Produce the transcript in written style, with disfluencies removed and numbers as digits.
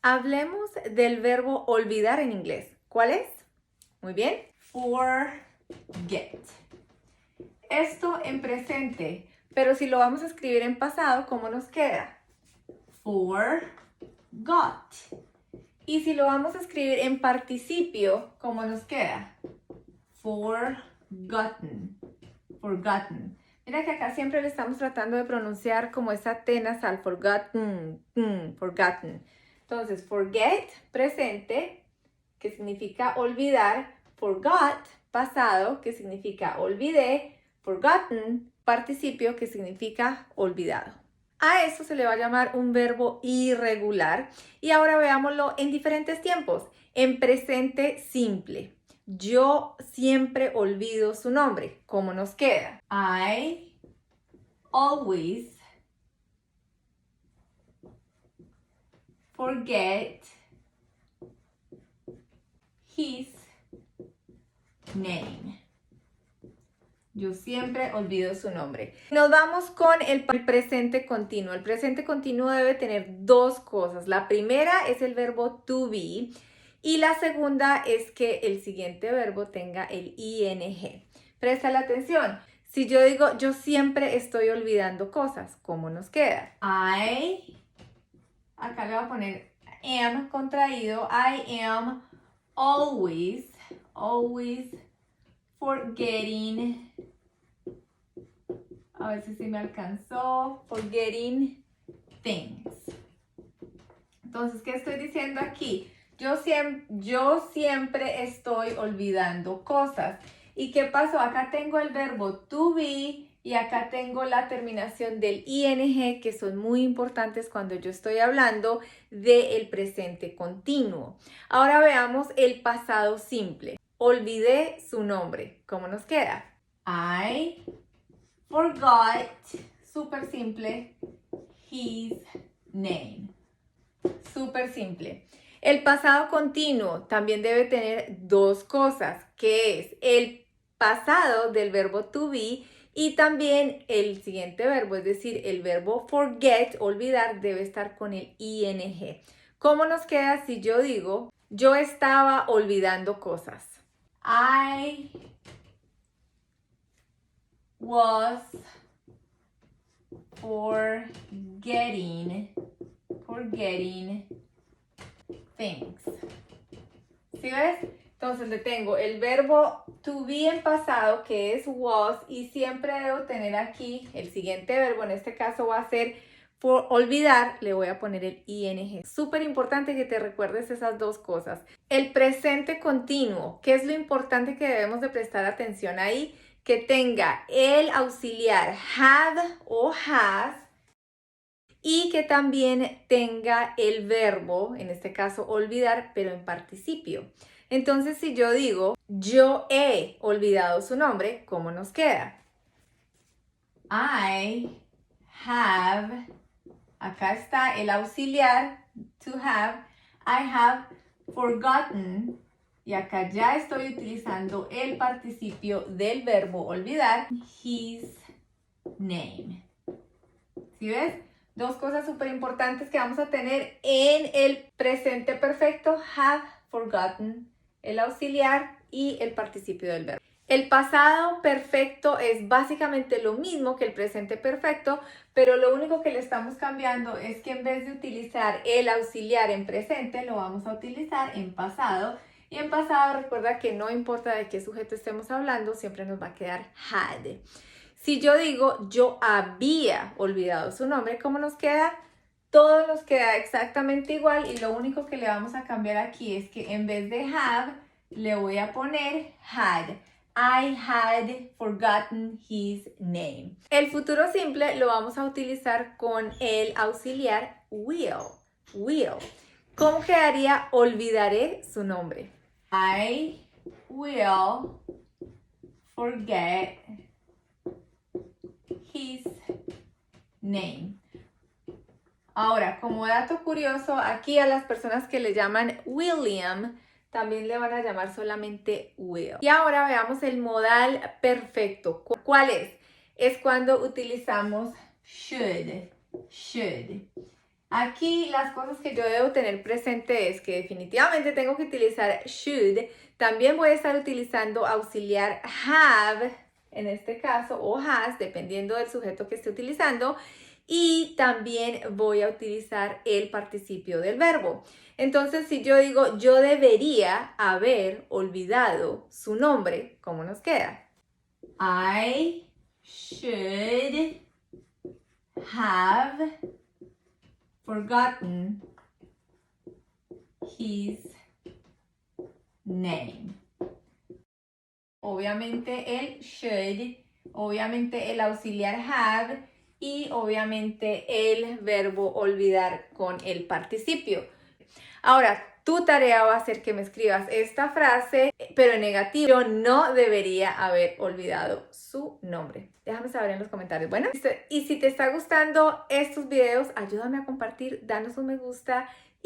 Hablemos del verbo olvidar en inglés. ¿Cuál es? Muy bien. Forget. Esto en presente, pero si lo vamos a escribir en pasado, ¿cómo nos queda? Forgot. Y si lo vamos a escribir en participio, ¿cómo nos queda? Forgotten. Forgotten. Mira que acá siempre le estamos tratando de pronunciar como esa T nasal, forgotten, forgotten. Entonces, forget, presente, que significa olvidar, forgot, pasado, que significa olvidé, forgotten, participio, que significa olvidado. A eso se le va a llamar un verbo irregular. Y ahora veámoslo en diferentes tiempos. En presente simple. Yo siempre olvido su nombre. ¿Cómo nos queda? I always forget his name. Yo siempre olvido su nombre. Nos vamos con el presente continuo. El presente continuo debe tener dos cosas. La primera es el verbo to be. Y la segunda es que el siguiente verbo tenga el ing. Presta la atención. Si yo digo, yo siempre estoy olvidando cosas, ¿cómo nos queda? Acá le voy a poner am contraído. I am always forgetting. A ver si me alcanzó. Forgetting things. Entonces, ¿qué estoy diciendo aquí? Yo siempre estoy olvidando cosas. ¿Y qué pasó? Acá tengo el verbo to be y acá tengo la terminación del ing, que son muy importantes cuando yo estoy hablando del presente continuo. Ahora veamos el pasado simple. Olvidé su nombre. ¿Cómo nos queda? I forgot, súper simple, his name. Súper simple. El pasado continuo también debe tener dos cosas, que es el pasado del verbo to be y también el siguiente verbo, es decir, el verbo forget, olvidar, debe estar con el ing. ¿Cómo nos queda si yo digo, yo estaba olvidando cosas? I was forgetting things. ¿Sí ves? Entonces le tengo el verbo to be en pasado, que es was, y siempre debo tener aquí el siguiente verbo, en este caso va a ser por olvidar, le voy a poner el ing. Súper importante que te recuerdes esas dos cosas. El presente continuo, ¿qué es lo importante que debemos de prestar atención ahí? Que tenga el auxiliar had o has, y que también tenga el verbo, en este caso olvidar, pero en participio. Entonces, si yo digo, yo he olvidado su nombre, ¿cómo nos queda? I have, acá está el auxiliar, to have, I have forgotten, y acá ya estoy utilizando el participio del verbo olvidar, his name. ¿Sí ves? Dos cosas súper importantes que vamos a tener en el presente perfecto, have forgotten, el auxiliar y el participio del verbo. El pasado perfecto es básicamente lo mismo que el presente perfecto, pero lo único que le estamos cambiando es que en vez de utilizar el auxiliar en presente, lo vamos a utilizar en pasado. Y en pasado recuerda que no importa de qué sujeto estemos hablando, siempre nos va a quedar had. Si yo digo, yo había olvidado su nombre, ¿cómo nos queda? Todo nos queda exactamente igual y lo único que le vamos a cambiar aquí es que en vez de have, le voy a poner had. I had forgotten his name. El futuro simple lo vamos a utilizar con el auxiliar will. ¿Cómo quedaría? Olvidaré su nombre. I will forget his name. Ahora, como dato curioso, aquí a las personas que le llaman William, también le van a llamar solamente Will. Y ahora veamos el modal perfecto. ¿Cuál es? Es cuando utilizamos should. Aquí las cosas que yo debo tener presente es que definitivamente tengo que utilizar should. También voy a estar utilizando auxiliar have, en este caso, o has, dependiendo del sujeto que esté utilizando. Y también voy a utilizar el participio del verbo. Entonces, si yo digo, yo debería haber olvidado su nombre, ¿cómo nos queda? I should have forgotten his name. Obviamente el should, obviamente el auxiliar have y obviamente el verbo olvidar con el participio. Ahora, tu tarea va a ser que me escribas esta frase, pero en negativo. Yo no debería haber olvidado su nombre. Déjame saber en los comentarios. Bueno, y si te está gustando estos videos, ayúdame a compartir, danos un me gusta